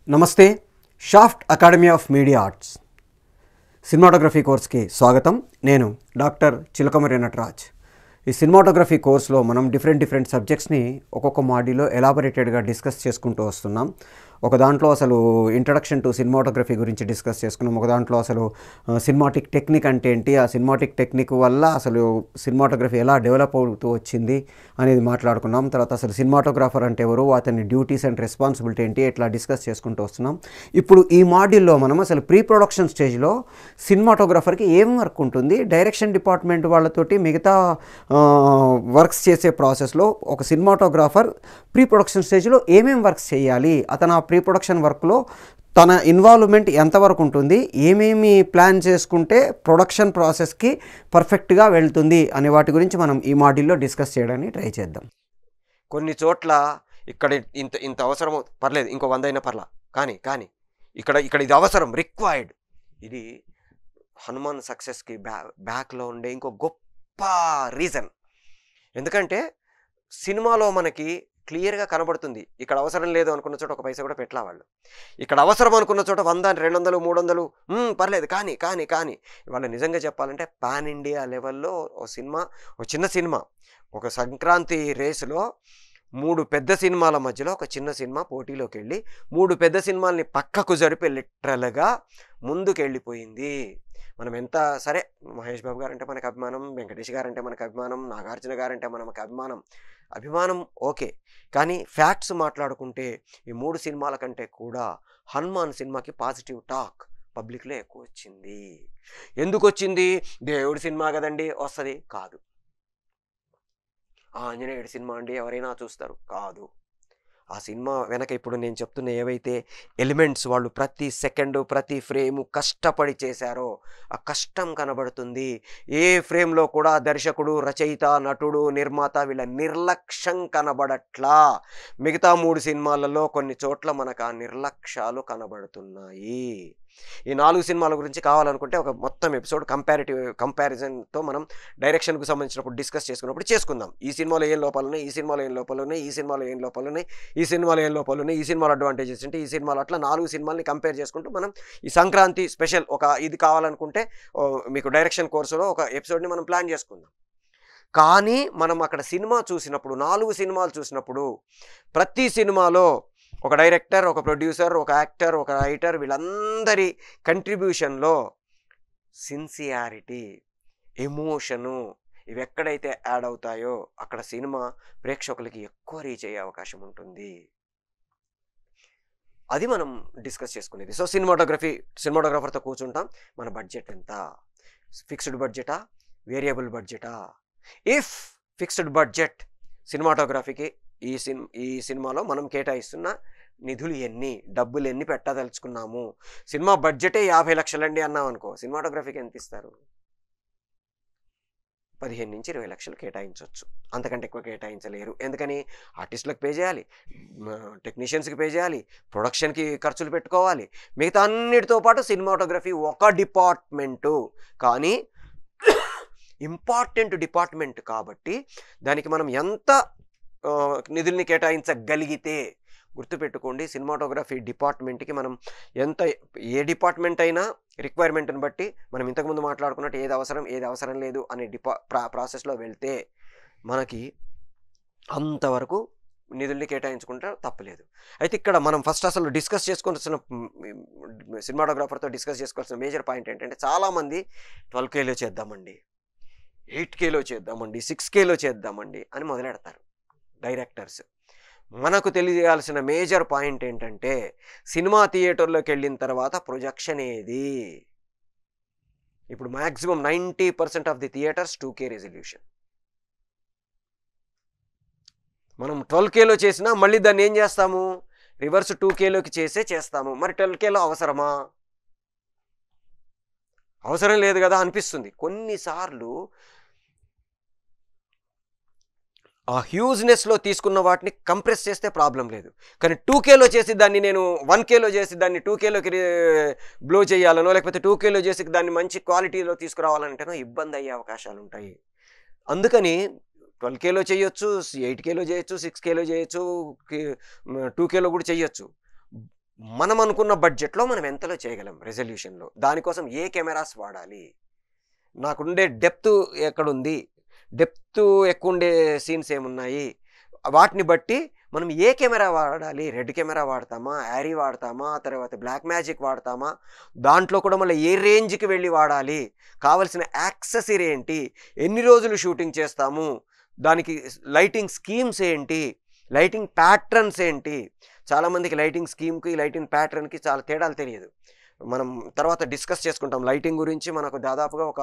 నమస్తే. Shaft Academy of Media Arts cinematography కోర్స్కి స్వాగతం. నేను డాక్టర్ చిలకమరి నటరాజ్. ఈ సినిమాటోగ్రఫీ కోర్స్లో మనం డిఫరెంట్ సబ్జెక్ట్స్ని ఒక్కొక్క మాడ్యూల్లో ఎలాబొరేటెడ్గా డిస్కస్ చేసుకుంటూ వస్తున్నాం. ఒక దాంట్లో అసలు ఇంట్రడక్షన్ టు సినిమాటోగ్రఫీ గురించి డిస్కస్ చేసుకున్నాం. ఒక దాంట్లో అసలు సినిమాటిక్ టెక్నిక్ అంటే ఏంటి, ఆ సినిమాటిక్ టెక్నిక్ వల్ల అసలు సినిమాటోగ్రఫీ ఎలా డెవలప్ అవుతూ వచ్చింది అనేది మాట్లాడుకున్నాం. తర్వాత అసలు సినిమాటోగ్రాఫర్ అంటే ఎవరు, అతని డ్యూటీస్ అండ్ రెస్పాన్సిబిలిటీ ఏంటి, ఇట్లా డిస్కస్ చేసుకుంటూ వస్తున్నాం. ఇప్పుడు ఈ మాడ్యూల్లో మనం అసలు ప్రీ ప్రొడక్షన్ స్టేజ్లో సినిమాటోగ్రాఫర్కి ఏం వర్క్ ఉంటుంది, డైరెక్షన్ డిపార్ట్మెంట్ వాళ్ళతోటి మిగతా వర్క్స్ చేసే ప్రాసెస్లో ఒక సినిమాటోగ్రాఫర్ ప్రీ ప్రొడక్షన్ స్టేజ్లో ఏమేం వర్క్స్ చేయాలి, అతను ఆ ప్రీ ప్రొడక్షన్ వర్క్లో తన ఇన్వాల్వ్మెంట్ ఎంతవరకు ఉంటుంది, ఏమేమి ప్లాన్ చేసుకుంటే ప్రొడక్షన్ ప్రాసెస్కి పర్ఫెక్ట్గా వెళ్తుంది అనే వాటి గురించి మనం ఈ మాడ్యూల్లో డిస్కస్ చేయడానికి ట్రై చేద్దాం. కొన్ని చోట్ల ఇక్కడ ఇంత అవసరం పర్లేదు, ఇంకో 100 అయినా పర్లా, కానీ ఇక్కడ ఇది అవసరం, రిక్వైర్డ్. ఇది హనుమాన్ సక్సెస్కి బ్యాక్లో ఉండే ఇంకో గొప్ప రీజన్. ఎందుకంటే సినిమాలో మనకి క్లియర్గా కనబడుతుంది, ఇక్కడ అవసరం లేదు అనుకున్న చోట ఒక పైసా కూడా పెట్టలా వాళ్ళు. ఇక్కడ అవసరం అనుకున్న చోట 100, 200, 300 పర్లేదు. కానీ ఇవాళ నిజంగా చెప్పాలంటే పాన్ ఇండియా లెవెల్లో ఒక చిన్న సినిమా, ఒక సంక్రాంతి రేసులో 3 పెద్ద సినిమాల మధ్యలో ఒక చిన్న సినిమా పోటీలోకి వెళ్ళి 3 పెద్ద సినిమాల్ని పక్కకు జరిపి లిటరల్గా ముందుకు వెళ్ళిపోయింది. మనం ఎంత సరే, మహేష్ బాబు గారంటే మనకు అభిమానం, వెంకటేష్ గారంటే మనకు అభిమానం, నాగార్జున గారంటే మనకు అభిమానం ఓకే. కానీ ఫ్యాక్ట్స్ మాట్లాడుకుంటే ఈ 3 సినిమాల కంటే కూడా హనుమాన్ సినిమాకి పాజిటివ్ టాక్ పబ్లిక్లో ఎక్కువ వచ్చింది. ఎందుకు వచ్చింది? దేవుడి సినిమా కదండి వస్తుంది కాదు, ఆంజనేయుడి సినిమా అండి ఎవరైనా చూస్తారు కాదు. ఆ సినిమా వెనక ఇప్పుడు నేను చెప్తున్న ఏవైతే ఎలిమెంట్స్ వాళ్ళు ప్రతి సెకండు ప్రతి ఫ్రేము కష్టపడి చేశారో ఆ కష్టం కనబడుతుంది. ఏ ఫ్రేమ్లో కూడా దర్శకుడు, రచయిత, నటుడు, నిర్మాత వీళ్ళ నిర్లక్ష్యం కనబడట్లా. మిగతా 3 సినిమాలలో కొన్ని చోట్ల మనకు ఆ నిర్లక్ష్యాలు కనబడుతున్నాయి. ఈ 4 సినిమాల గురించి కావాలనుకుంటే ఒక మొత్తం ఎపిసోడ్ కంపారిజన్తో మనం డైరెక్షన్కు సంబంధించినప్పుడు డిస్కస్ చేసుకున్నప్పుడు చేసుకుందాం. ఈ సినిమాలో ఏం లోపాలు ఉన్నాయి, ఈ సినిమాలో ఏం లోపాలు ఉన్నాయి, ఈ సినిమాలో ఏం లోపాలు ఉన్నాయి, ఈ సినిమాలో ఏం లోపాలు ఉన్నాయి, ఈ సినిమాలో అడ్వాంటేజెస్ అంటే, ఈ సినిమాలో అట్లా 4 సినిమాలని కంపేర్ చేసుకుంటూ మనం ఈ సంక్రాంతి స్పెషల్ ఒక ఇది కావాలనుకుంటే మీకు డైరెక్షన్ కోర్సులో ఒక ఎపిసోడ్ని మనం ప్లాన్ చేసుకుందాం. కానీ మనం అక్కడ సినిమా చూసినప్పుడు 4 సినిమాలు చూసినప్పుడు ప్రతి సినిమాలో ఒక డైరెక్టర్, ఒక ప్రొడ్యూసర్, ఒక యాక్టర్, ఒక రైటర్ వీళ్ళందరి కంట్రిబ్యూషన్లో సిన్సియారిటీ, ఎమోషను ఇవి ఎక్కడైతే యాడ్ అవుతాయో అక్కడ సినిమా ప్రేక్షకులకి ఎక్కువ రీచ్ అయ్యే అవకాశం ఉంటుంది. అది మనం డిస్కస్ చేసుకునేది. సో సినిమాటోగ్రఫర్తో కూర్చుంటాం. మన బడ్జెట్ ఎంత, ఫిక్స్డ్ బడ్జెటా, వేరియబుల్ బడ్జెటా? ఇఫ్ ఫిక్స్డ్ బడ్జెట్ సినిమాటోగ్రఫీకి ఈ సినిమాలో మనం కేటాయిస్తున్న నిధులు ఎన్ని, డబ్బులు ఎన్ని పెట్టదలుచుకున్నాము, సినిమా బడ్జెటే 50 లక్షలండి అన్నాం అనుకో, సినిమాటోగ్రఫీకి ఎంత ఇస్తారు? 15 నుంచి 20 లక్షలు కేటాయించవచ్చు, అంతకంటే ఎక్కువ కేటాయించలేరు. ఎందుకని? ఆర్టిస్టులకు పే చేయాలి, టెక్నీషియన్స్కి పే చేయాలి, ప్రొడక్షన్కి ఖర్చులు పెట్టుకోవాలి, మిగతా అన్నిటితో పాటు సినిమాటోగ్రఫీ ఒక డిపార్ట్మెంటు. కానీ ఇంపార్టెంట్ డిపార్ట్మెంట్ కాబట్టి దానికి మనం ఎంత నిధుల్ని కేటాయించగలిగితే, గుర్తుపెట్టుకోండి, సినిమాటోగ్రఫీ డిపార్ట్మెంట్కి మనం ఎంత, ఏ డిపార్ట్మెంట్ అయినా రిక్వైర్మెంట్ని బట్టి మనం ఇంతకుముందు మాట్లాడుకున్నట్టు ఏది అవసరం లేదు అనే ప్రాసెస్లో వెళ్తే మనకి అంతవరకు నిధుల్ని కేటాయించుకుంటే తప్పలేదు. అయితే ఇక్కడ మనం ఫస్ట్ అసలు సినిమాటోగ్రాఫర్తో డిస్కస్ చేసుకోవాల్సిన మేజర్ పాయింట్ ఏంటంటే, చాలామంది 12Kలో చేద్దామండి, 8Kలో చేద్దామండి, 6Kలో చేద్దామండి అని మొదలెడతారు డైరెక్టర్స్. మనకు తెలియాల్సిన మేజర్ పాయింట్ ఏంటంటే, సినిమా థియేటర్లోకి వెళ్ళిన తర్వాత ప్రొజెక్షన్ ఏది. ఇప్పుడు maximum 90% of the theatres 2K resolution. మనం 12Kలో చేసినా మళ్ళీ దాన్ని ఏం చేస్తాము, రివర్స్ 2Kలోకి చేస్తాము. మరి 12Kలో అవసరమా? అవసరం లేదు కదా అనిపిస్తుంది కొన్నిసార్లు. ఆ హ్యూజ్నెస్లో తీసుకున్న వాటిని కంప్రెస్ చేస్తే ప్రాబ్లం లేదు. కానీ 2Kలో చేసి దాన్ని నేను 1Kలో చేసి దాన్ని 2Kలోకి బ్లో చేయాలనో, లేకపోతే 2Kలో చేసి దాన్ని మంచి క్వాలిటీలో తీసుకురావాలంటేనో ఇబ్బంది అయ్యే అవకాశాలు ఉంటాయి. అందుకని 12Kలో చేయొచ్చు, 8Kలో చేయొచ్చు, 6Kలో చేయొచ్చు, 2Kలో కూడా చేయొచ్చు. మనం అనుకున్న బడ్జెట్లో మనం ఎంతలో చేయగలం రెజల్యూషన్లో, దానికోసం ఏ కెమెరాస్ వాడాలి, నాకుండే డెప్త్ ఎక్కడుంది, డెప్త్ ఎక్కువ ఉండే సీన్స్ ఏమున్నాయి, వాటిని బట్టి మనం ఏ కెమెరా వాడాలి, రెడ్ కెమెరా వాడతామా, యారీ వాడతామా, తర్వాత బ్లాక్ మ్యాజిక్ వాడతామా, దాంట్లో కూడా మళ్ళీ ఏ రేంజ్కి వెళ్ళి వాడాలి, కావలసిన యాక్సెసరీ ఏంటి, ఎన్ని రోజులు షూటింగ్ చేస్తాము, దానికి లైటింగ్ స్కీమ్స్ ఏంటి, లైటింగ్ ప్యాటర్న్స్ ఏంటి. చాలామందికి లైటింగ్ స్కీమ్కి లైటింగ్ ప్యాటర్న్కి చాలా తేడాలు తెలియదు. మనం తర్వాత డిస్కస్ చేసుకుంటాం. లైటింగ్ గురించి మనకు దాదాపుగా ఒక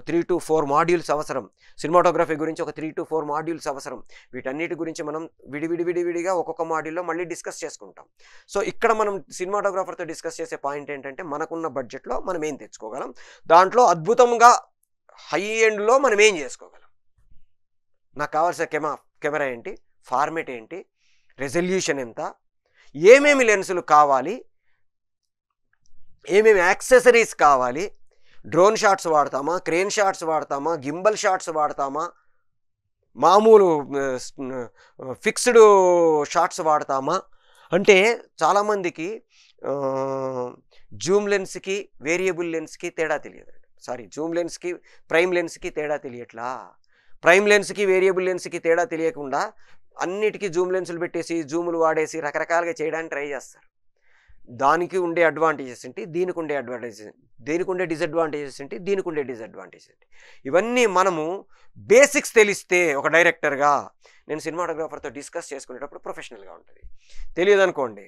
3 to 4 మాడ్యూల్స్ అవసరం. సినిమాటోగ్రఫీ గురించి ఒక 3 to 4 మాడ్యూల్స్ అవసరం. వీటన్నిటి గురించి మనం విడివిడిగా ఒక్కొక్క మాడ్యూల్లో మళ్ళీ డిస్కస్ చేసుకుంటాం. సో ఇక్కడ మనం సినిమాటోగ్రాఫర్తో డిస్కస్ చేసే పాయింట్ ఏంటంటే మనకున్న బడ్జెట్లో మనం ఏం తెచ్చుకోగలం, దాంట్లో అద్భుతంగా హై ఎండ్లో మనం ఏం చేసుకోగలం, నాకు కావాల్సిన కెమెరా ఏంటి, ఫార్మేట్ ఏంటి, రెజల్యూషన్ ఎంత, ఏమేమి లెన్సులు కావాలి, ఏమేమి యాక్సెసరీస్ కావాలి, డ్రోన్ షాట్స్ వాడతామా, క్రేన్ షాట్స్ వాడతామా, గింబల్ షాట్స్ వాడతామా, మామూలు ఫిక్స్డ్ షాట్స్ వాడతామా. అంటే చాలామందికి జూమ్ లెన్స్కి వేరియబుల్ లెన్స్కి తేడా తెలియదు. జూమ్ లెన్స్కి ప్రైమ్ లెన్స్కి తేడా తెలియట్లా. ప్రైమ్ లెన్స్కి వేరియబుల్ లెన్స్కి తేడా తెలియకుండా అన్నిటికీ జూమ్ లెన్సులు పెట్టేసి జూములు వాడేసి రకరకాలుగా చేయడానికి ట్రై చేస్తారు. దానికి ఉండే అడ్వాంటేజెస్ ఏంటి, దీనికి ఉండే అడ్వాంటేజెస్, దీనికి ఉండే డిసడ్వాంటేజెస్ ఏంటి, దీనికి ఉండే డిసడ్వాంటేజెస్ ఏంటి, ఇవన్నీ మనము బేసిక్స్ తెలిస్తే ఒక డైరెక్టర్గా నేను సినిమాటోగ్రాఫర్తో డిస్కస్ చేసుకునేటప్పుడు ప్రొఫెషనల్గా ఉంటుంది. తెలియదు అనుకోండి,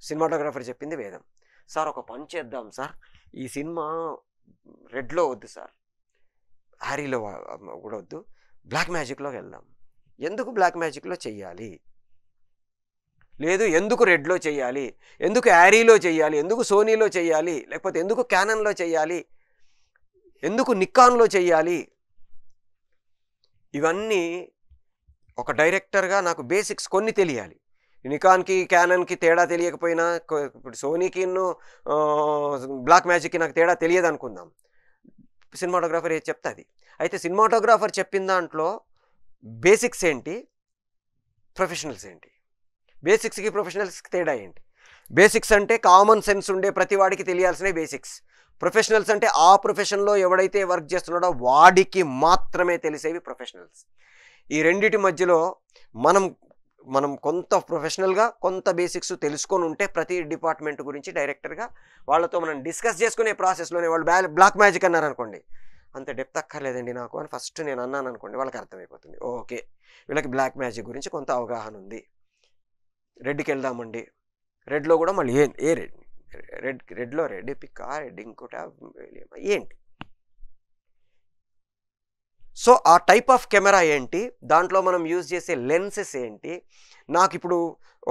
సినిమాటోగ్రాఫర్ చెప్పింది వేదం. సార్ ఒక పని చేద్దాం సార్, ఈ సినిమా రెడ్లో వద్దు సార్, హ్యారీలో కూడా వద్దు, బ్లాక్ మ్యాజిక్లోకి వెళ్దాం. ఎందుకు బ్లాక్ మ్యాజిక్లో చెయ్యాలి, లేదు ఎందుకు రెడ్లో చెయ్యాలి, ఎందుకు యారీలో చెయ్యాలి, ఎందుకు సోనీలో చెయ్యాలి, లేకపోతే ఎందుకు క్యానన్లో చెయ్యాలి, ఎందుకు నికాన్లో చెయ్యాలి, ఇవన్నీ ఒక డైరెక్టర్గా నాకు బేసిక్స్ కొన్ని తెలియాలి. నికాన్కి క్యానన్కి తేడా తెలియకపోయినా, ఇప్పుడు సోనీకి బ్లాక్ మ్యాజిక్కి నాకు తేడా తెలియదు అనుకుందాం, సినిమాటోగ్రాఫర్ ఏది చెప్తే అది. అయితే సినిమాటోగ్రాఫర్ చెప్పిన దాంట్లో బేసిక్స్ ఏంటి, ప్రొఫెషనల్స్ ఏంటి, బేసిక్స్కి ప్రొఫెషనల్స్కి తేడా ఏంటి. బేసిక్స్ అంటే కామన్ సెన్స్ ఉండే ప్రతి వాడికి తెలియాల్సినవి బేసిక్స్. ప్రొఫెషనల్స్ అంటే ఆ ప్రొఫెషన్లో ఎవడైతే వర్క్ చేస్తున్నాడో వాడికి మాత్రమే తెలిసేవి ప్రొఫెషనల్స్. ఈ రెండిటి మధ్యలో మనం కొంత ప్రొఫెషనల్గా కొంత బేసిక్స్ తెలుసుకొని ఉంటే ప్రతి డిపార్ట్మెంట్ గురించి డైరెక్టర్గా వాళ్ళతో మనం డిస్కస్ చేసుకునే ప్రాసెస్లోనే వాళ్ళు బ్లాక్ మ్యాజిక్ అన్నారనుకోండి, అంత డెప్త్ అక్కర్లేదండి నాకు అని ఫస్ట్ నేను అన్నాను అనుకోండి, వాళ్ళకి అర్థమైపోతుంది, ఓకే వీళ్ళకి బ్లాక్ మ్యాజిక్ గురించి కొంత అవగాహన ఉంది. రెడ్కి వెళ్దామండి, రెడ్లో కూడా మళ్ళీ ఏ రెడ్లో రెడ్ పిక్ రెడ్ ఇంకోట ఏంటి, సో ఆ టైప్ ఆఫ్ కెమెరా ఏంటి, దాంట్లో మనం యూజ్ చేసే లెన్సెస్ ఏంటి. నాకు ఇప్పుడు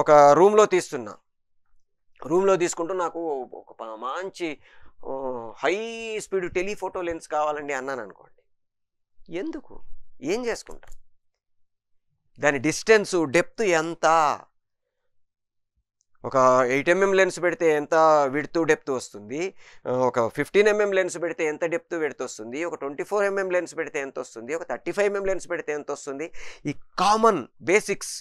ఒక రూమ్లో తీసుకుంటూ నాకు ఒక మంచి హై స్పీడ్ టెలిఫోటో లెన్స్ కావాలండి అన్నాను అనుకోండి, ఎందుకు, ఏం చేసుకుంటా, దాని డిస్టెన్సు డెప్త్ ఎంత, ఒక 8mm లెన్స్ పెడితే ఎంత విడ్త్ డెప్త్ వస్తుంది, ఒక 15mm లెన్స్ పెడితే ఎంత డెప్త్ విడ్త్ వస్తుంది, ఒక 24mm లెన్స్ పెడితే ఎంత వస్తుంది, ఒక 35mm లెన్స్ పెడితే ఎంత వస్తుంది. ఈ కామన్ బేసిక్స్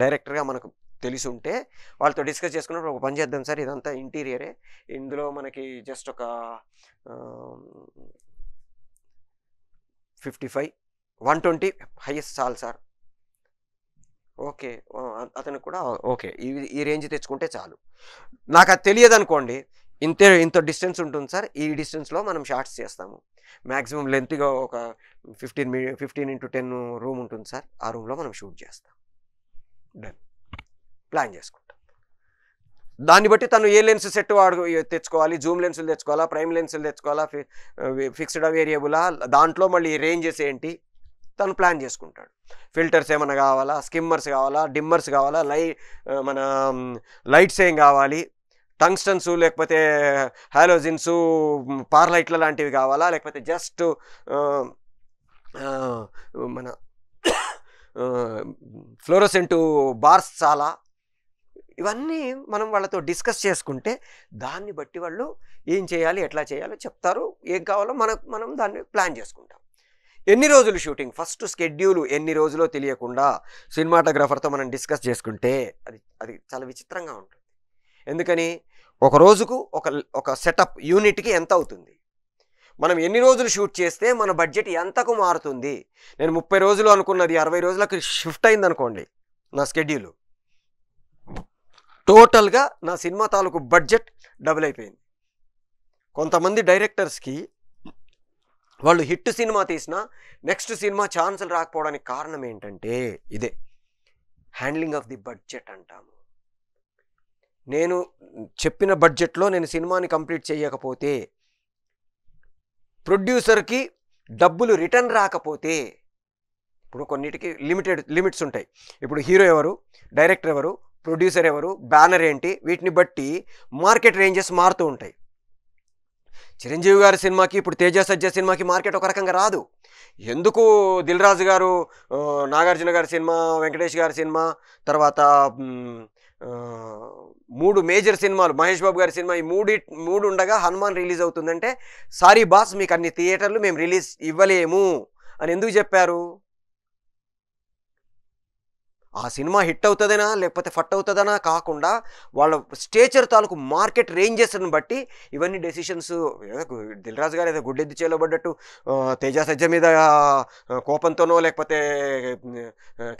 డైరెక్టర్గా మనకు తెలిసి ఉంటే వాళ్ళతో డిస్కస్ చేసుకున్నప్పుడు ఒక పని చేద్దాం సార్, ఇదంతా ఇంటీరియరే, ఇందులో మనకి జస్ట్ ఒక 55 120 హైయెస్ట్ చాలు సార్, ఓకే అతనికి కూడా ఓకే ఈ రేంజ్ తెచ్చుకుంటే చాలు. నాకు అది తెలియదు అనుకోండి, ఇంత డిస్టెన్స్ ఉంటుంది సార్, ఈ డిస్టెన్స్లో మనం షార్ట్స్ చేస్తాము, మ్యాక్సిమం లెంత్గా ఒక 15x10 రూమ్ ఉంటుంది సార్, ఆ రూమ్లో మనం షూట్ చేస్తాం, డన్ ప్లాన్ చేసుకుంటాం. దాన్ని బట్టి తను ఏ లెన్స్ సెట్ తెచ్చుకోవాలి, జూమ్ లెన్సులు తెచ్చుకోవాలా, ప్రైమ్ లెన్సులు తెచ్చుకోవాలా, ఫిక్స్డా వేరియబులా, దాంట్లో మళ్ళీ రేంజెస్ ఏంటి తను ప్లాన్ చేసుకుంటాడు. ఫిల్టర్స్ ఏమైనా కావాలా, స్కిమ్మర్స్ కావాలా, డిమ్మర్స్ కావాలా, మన లైట్స్ ఏం కావాలి, టంగ్స్టన్స్ లేకపోతే హాలోజిన్స్ పార్లైట్ల లాంటివి కావాలా, లేకపోతే జస్ట్ మన ఫ్లోరోసెంట్ బార్స్ చాలా, ఇవన్నీ మనం వాళ్ళతో డిస్కస్ చేసుకుంటే దాన్ని బట్టి వాళ్ళు ఏం చేయాలి, ఎట్లా చేయాలో చెప్తారు, ఏం కావాలో మనం దాన్ని ప్లాన్ చేసుకుంటాం. ఎన్ని రోజులు షూటింగ్, ఫస్ట్ స్కెడ్యూల్ ఎన్ని రోజులో తెలియకుండా సినిమాటోగ్రాఫర్తో మనం డిస్కస్ చేసుకుంటే అది చాలా విచిత్రంగా ఉంటుంది. ఎందుకని ఒక రోజుకు ఒక సెటప్ యూనిట్కి ఎంత అవుతుంది, మనం ఎన్ని రోజులు షూట్ చేస్తే మన బడ్జెట్ ఎంతకు మారుతుంది. నేను 30 రోజులు అనుకున్నది 60 రోజులకు షిఫ్ట్ అయింది అనుకోండి నా స్కెడ్యూల్, టోటల్గా నా సినిమా తాలూకు బడ్జెట్ డబుల్ అయిపోయింది. కొంతమంది డైరెక్టర్స్కి వాళ్ళు హిట్ సినిమా తీసినా నెక్స్ట్ సినిమా ఛాన్సులు రాకపోవడానికి కారణం ఏంటంటే ఇదే హ్యాండ్లింగ్ ఆఫ్ ది బడ్జెట్ అంటాము. నేను చెప్పిన బడ్జెట్లో నేను సినిమాని కంప్లీట్ చేయకపోతే, ప్రొడ్యూసర్కి డబ్బులు రిటర్న్ రాకపోతే, ఇప్పుడు కొన్నిటికి లిమిట్స్ ఉంటాయి. ఇప్పుడు హీరో ఎవరు, డైరెక్టర్ ఎవరు, ప్రొడ్యూసర్ ఎవరు, బ్యానర్ ఏంటి, వీటిని బట్టి మార్కెట్ రేంజెస్ మారుతూ ఉంటాయి. చిరంజీవి గారి సినిమాకి ఇప్పుడు తేజ సజ్జ సినిమాకి మార్కెట్ ఒక రకంగా రాదు. ఎందుకు దిల్ రాజు గారు, నాగార్జున గారి సినిమా, వెంకటేష్ గారి సినిమా, తర్వాత 3 మేజర్ సినిమాలు, మహేష్ బాబు గారి సినిమా, ఈ మూడు ఉండగా హనుమాన్ రిలీజ్ అవుతుందంటే సారీ బాస్ మీకు అన్ని థియేటర్లు మేము రిలీజ్ ఇవ్వలేము అని ఎందుకు చెప్పారు? ఆ సినిమా హిట్ అవుతుందనా లేకపోతే ఫట్ అవుతుందనా కాకుండా వాళ్ళ స్టేచర్ తాలూకు మార్కెట్ రేంజెస్ని బట్టి ఇవన్నీ డెసిషన్స్. దిల్ రాజు గారు ఏదో గుడ్డెద్దు చేయబడ్డట్టు తేజ సజ్జ మీద కోపంతోనో లేకపోతే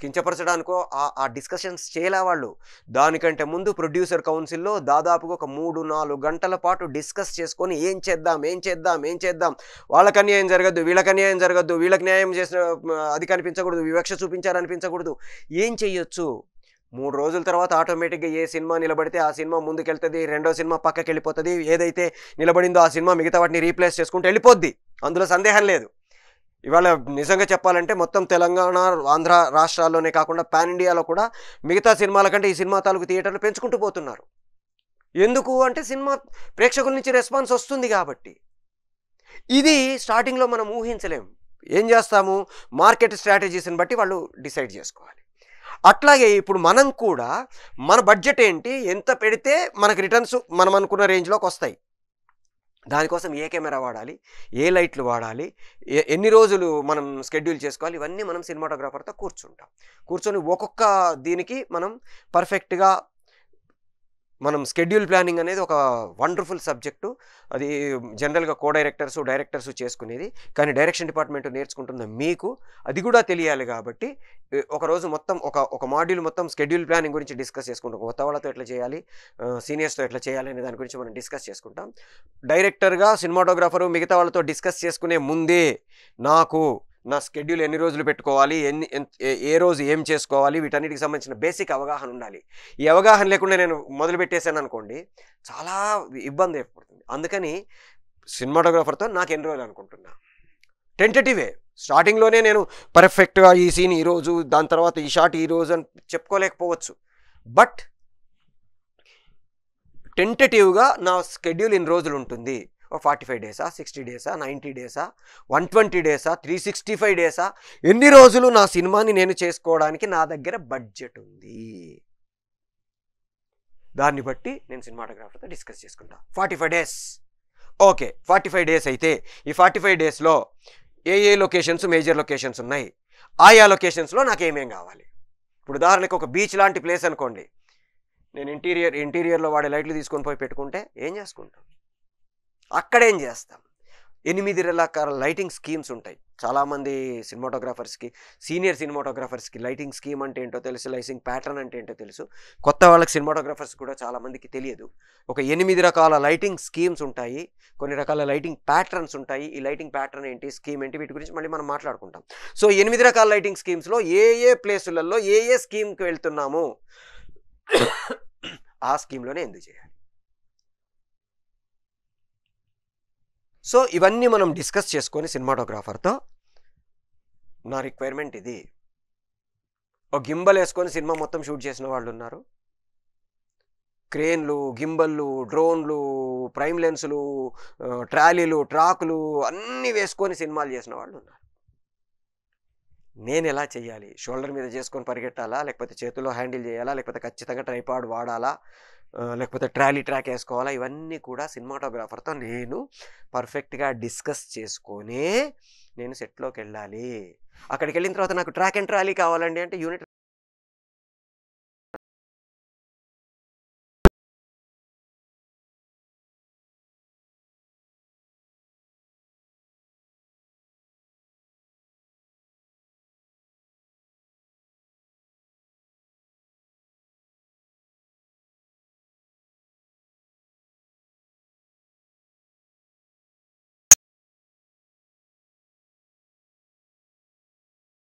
కించపరచడానికో ఆ డిస్కషన్స్ చేయలే వాళ్ళు. దానికంటే ముందు ప్రొడ్యూసర్ కౌన్సిల్లో దాదాపుగా ఒక 3-4 గంటల పాటు డిస్కస్ చేసుకొని ఏం చేద్దాం, వాళ్ళకి అన్యాయం జరగద్దు, వీళ్ళకి అన్యాయం జరగద్దు, వీళ్ళకి న్యాయం చేసిన అది కనిపించకూడదు, వివక్ష చూపించారనిపించకూడదు, ఏం చెయ్యొచ్చు. 3 రోజుల తర్వాత ఆటోమేటిక్గా ఏ సినిమా నిలబడితే ఆ సినిమా ముందుకెళ్తుంది, రెండో సినిమా పక్కకి వెళ్ళిపోతుంది, ఏదైతే నిలబడిందో ఆ సినిమా మిగతా వాటిని రీప్లేస్ చేసుకుంటూ వెళ్ళిపోద్ది, అందులో సందేహం లేదు. ఇవాళ నిజంగా చెప్పాలంటే మొత్తం తెలంగాణ, ఆంధ్ర రాష్ట్రాల్లోనే కాకుండా పాన్ ఇండియాలో కూడా మిగతా సినిమాల కంటే ఈ సినిమా తాలూకు థియేటర్లు పెంచుకుంటూ పోతున్నారు. ఎందుకు అంటే సినిమా ప్రేక్షకుల నుంచి రెస్పాన్స్ వస్తుంది కాబట్టి. ఇది స్టార్టింగ్లో మనం ఊహించలేము. ఏం చేస్తాము, మార్కెట్ స్ట్రాటజీస్ని బట్టి వాళ్ళు డిసైడ్ చేసుకోవాలి. అట్లాగే ఇప్పుడు మనం కూడా మన బడ్జెట్ ఏంటి, ఎంత పెడితే మనకు రిటర్న్స్ మనం అనుకున్న రేంజ్లోకి వస్తాయి, దానికోసం ఏ కెమెరా వాడాలి, ఏ లైట్లు వాడాలి, ఎన్ని రోజులు మనం స్కెడ్యూల్ చేసుకోవాలి, ఇవన్నీ మనం సినిమాటోగ్రాఫర్తో కూర్చొని ఒక్కొక్క దీనికి మనం పర్ఫెక్ట్గా మనం స్కెడ్యూల్ ప్లానింగ్ అనేది ఒక వండర్ఫుల్ సబ్జెక్టు. అది జనరల్గా డైరెక్టర్స్ చేసుకునేది, కానీ డైరెక్షన్ డిపార్ట్మెంట్ నేర్చుకుంటున్న మీకు అది కూడా తెలియాలి. కాబట్టి ఒకరోజు మొత్తం ఒక మాడ్యూల్ మొత్తం స్కెడ్యూల్ ప్లానింగ్ గురించి డిస్కస్ చేసుకుంటాం. కొత్త వాళ్ళతో ఎట్లా చేయాలి, సీనియర్స్తో ఎట్లా చేయాలి అనే దాని గురించి మనం డిస్కస్ చేసుకుంటాం. డైరెక్టర్గా సినిమాటోగ్రాఫరు మిగతా వాళ్ళతో డిస్కస్ చేసుకునే ముందే నాకు నా స్కెడ్యూల్ ఎన్ని రోజులు పెట్టుకోవాలి, ఏ రోజు ఏం చేసుకోవాలి, వీటన్నిటికి సంబంధించిన బేసిక్ అవగాహన ఉండాలి. ఈ అవగాహన లేకుండా నేను మొదలు పెట్టేశాను అనుకోండి, చాలా ఇబ్బంది ఏర్పడుతుంది. అందుకని సినిమాటోగ్రాఫర్తో నాకు ఎన్ని రోజులు అనుకుంటున్నా, టెంటేటివే. స్టార్టింగ్లోనే నేను పర్ఫెక్ట్గా ఈ సీన్ ఈరోజు, దాని తర్వాత ఈ షాట్ ఈరోజు అని చెప్పుకోలేకపోవచ్చు. బట్ టెంటేటివ్గా నా స్కెడ్యూల్ ఇన్ని రోజులు ఉంటుంది. 45 డేసా, 60 డేసా, 90 డేసా, 120 డేసా, 365 డేసా, ఎన్ని రోజులు నా సినిమాని నేను చేసుకోవడానికి నా దగ్గర బడ్జెట్ ఉంది, దాన్ని బట్టి నేను సినిమాటోగ్రాఫర్తో డిస్కస్ చేసుకుంటా. 45 డేస్, ఓకే. 45 డేస్ అయితే ఈ 45 డేస్లో ఏ లొకేషన్స్, మేజర్ లొకేషన్స్ ఉన్నాయి, ఆయా లొకేషన్స్లో నాకు ఏమేం కావాలి. ఇప్పుడు ఉదాహరణకు ఒక బీచ్ లాంటి ప్లేస్ అనుకోండి, నేను ఇంటీరియర్లో వాడే లైట్లు తీసుకొని పోయి పెట్టుకుంటే ఏం చేసుకుంటాం, అక్కడేం చేస్తాం. 8 రకాల లైటింగ్ స్కీమ్స్ ఉంటాయి. చాలామంది సినిమాటోగ్రాఫర్స్కి, సీనియర్ సినిమాటోగ్రాఫర్స్కి లైటింగ్ స్కీమ్ అంటే ఏంటో తెలుసు, లైటింగ్ ప్యాటర్న్ అంటే ఏంటో తెలుసు. కొత్త వాళ్ళకి సినిమాటోగ్రాఫర్స్ కూడా చాలామందికి తెలియదు. ఒక 8 రకాల లైటింగ్ స్కీమ్స్ ఉంటాయి, కొన్ని రకాల లైటింగ్ ప్యాటర్న్స్ ఉంటాయి. ఈ లైటింగ్ ప్యాటర్న్ ఏంటి, స్కీమ్ ఏంటి, వీటి గురించి మళ్ళీ మనం మాట్లాడుకుంటాం. సో 8 రకాల లైటింగ్ స్కీమ్స్లో ఏ ప్లేసులలో ఏ స్కీమ్కి వెళ్తున్నాము, ఆ స్కీమ్లోనే ఎందుకు చేయాలి. సో ఇవన్నీ మనం డిస్కస్ చేసుకొని సినిమాటోగ్రాఫర్తో నా రిక్వైర్మెంట్ ఇది. ఒక గింబల్ వేసుకొని సినిమా మొత్తం షూట్ చేసిన వాళ్ళు ఉన్నారు. క్రేన్లు, గింబల్లు, డ్రోన్లు, ప్రైమ్ లెన్సులు, ట్రాలీలు, ట్రాకులు అన్నీ వేసుకొని సినిమాలు చేసిన వాళ్ళు ఉన్నారు. నేను ఎలా చేయాలి, షోల్డర్ మీద చేసుకొని పరిగెట్టాలా, లేకపోతే చేతుల్లో హ్యాండిల్ చేయాలా, లేకపోతే ఖచ్చితంగా ట్రైపాడ్ వాడాలా, లేకపోతే ట్రాలీ ట్రాక్ వేసుకోవాలా, ఇవన్నీ కూడా సినిమాటోగ్రాఫర్తో నేను పర్ఫెక్ట్గా డిస్కస్ చేసుకొనే నేను సెట్లోకి వెళ్ళాలి. అక్కడికి వెళ్ళిన తర్వాత నాకు ట్రాక్ అండ్ ట్రాలీ కావాలండి అంటే యూనిట్